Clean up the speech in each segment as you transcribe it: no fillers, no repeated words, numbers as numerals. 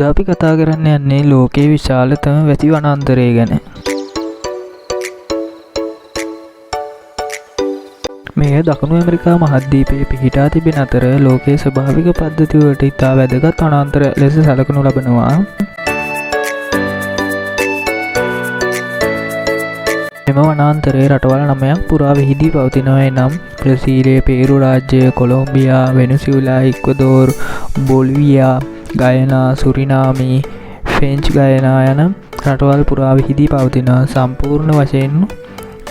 අපි කතා කරන්න යන්නේ ලෝකයේ විශාලතම වැසි වනාන්තරය ගැන. මේ දකුණු ඇමරිකා මහද්වීපයේ පිහිටා තිබෙන අතර ලෝකයේ ස්වභාවික පද්ධතිවලට ඉතා වැදගත් වනාන්තර ලෙස සැලකනු ලබනවා. මෙම වනාන්තරයේ රටවල් 9ක් පුරා විහිදී පවතිනවා. එනම් බ්‍රසීලය, පේරු රාජ්‍ය, කොලොම්බියා, වෙනසුලා, ඉක්වදෝර්, බොලිවියා, ගයනා, සුරිනාමි, ෆ්‍රෙන්ච් ගයනා යන රටවල් පුරා විහිදී පවතින සම්පූර්ණ වශයෙන්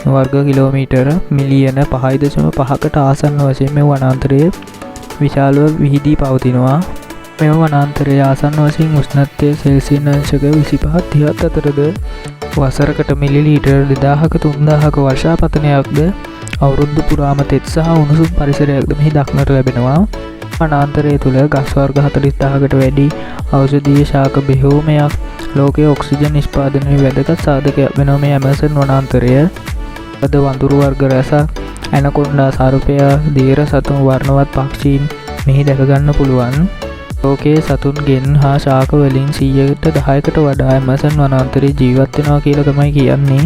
වර්ග කිලෝමීටර මිලියන 5.5කට ආසන්න වශයෙන් මේ වනාන්තරයේ විශාලව විහිදී පවතිනවා. මෙම වනාන්තරයේ ආසන්න වශයෙන් උෂ්ණත්වය සෙල්සියස් අංශක 25-30 අතරද වසරකට මිලිලීටර් 2000ක 3000ක වර්ෂාපතනයක්ද අවුරුදු පුරාම තෙත් සහ උණුසුම් පරිසරයක්ද මෙහි දක්නට ලැබෙනවා. වනාන්තරය තුළ ගස් වර්ග 40000කට වැඩි ඖෂධීය ශාක බෙහෙවුමක් ලෝකයේ ඔක්සිජන් නිෂ්පාදනයේ වැදගත් සාධකයක් වෙනවා. මේ ඇමසන් වනාන්තරය අද වඳුරු වර්ග රැසක්, ඇනකොන්ඩා සර්පය, දීර සතුන්, වර්ණවත් පක්ෂීන් මෙහි දැක ගන්න පුළුවන්. ලෝකයේ සතුන්ගෙන් හා ශාක වලින් 10%කට වඩා ඇමසන් වනාන්තරයේ ජීවත් වෙනවා කියලා තමයි කියන්නේ.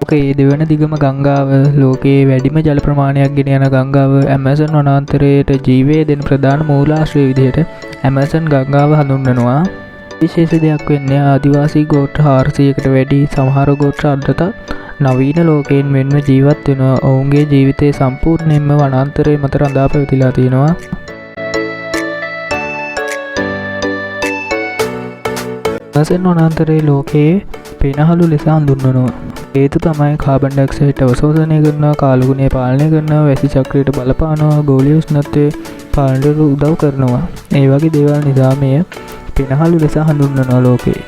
ලෝකයේ දෙවන දිගම ගංගාව, ලෝකයේ වැඩිම ජල ප්‍රමාණයක් ගෙන යන ගංගාව, ඇමසන් වනාන්තරයට ජීවය දෙන ප්‍රධාන මූලාශ්‍රය විදිහට ඇමසන් ගංගාව හඳුන්වනවා. විශේෂ දෙයක් වෙන්නේ ආදිවාසී ගෝත්‍ර 400කට වැඩි සමහර ගෝත්‍ර අදටත් නවීන ලෝකයෙන් මෙන්ම ජීවත් වෙනවා. ඔවුන්ගේ ජීවිතය සම්පූර්ණයෙන්ම වනාන්තරයේ මත රඳා පැවතිලා තියෙනවා. ඇමසන් වනාන්තරයේ ලෝකයේ පෙනහළු ලෙස හඳුන්වනවා. හේතු තමයි කාබන් ඩයොක්සයිඩ් අවශෝෂණය කරනවා, කාලගුණය පාලනය කරනවා, වැසි චක්‍රයට බලපානවා, ගෝලීය උෂ්ණත්වය පාලනයට උදව් කරනවා. ඒ වගේ දේවල් නිසා මෙය පෙනහළු ලෙස හඳුන්වනවා ලෝකයේ.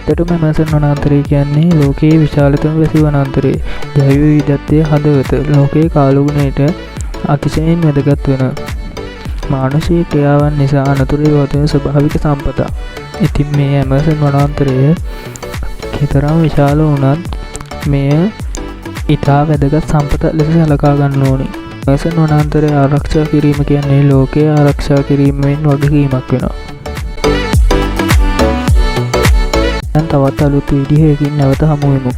ඇත්තටම ඇමසන් වනාන්තරය කියන්නේ ලෝකයේ විශාලතම වැසි වනාන්තරය. ජෛව විවිධත්වයේ හදවත. ලෝකයේ කාලගුණයට අතිශයින් වැදගත් වෙන මානුෂීය ක්‍රියාවන් නිසා අනතුරේ පවතින ස්වභාවික සම්පතක්. ඉතින් මේ ඇමසන් වනාන්තරය කෙතරම් විශාල වුණත් මෙය ඉතා වැදගත් සම්පතක් ලෙස සලකා ගන්න ඕනේ. ඇමසන් වනාන්තරය ආරක්ෂා කිරීම කියන්නේ ලෝකය ආරක්ෂා කිරීමෙන් වගකීමක් වෙනවා. තවත් අලුත් වීඩියෝකින් නැවත හමු වෙමු.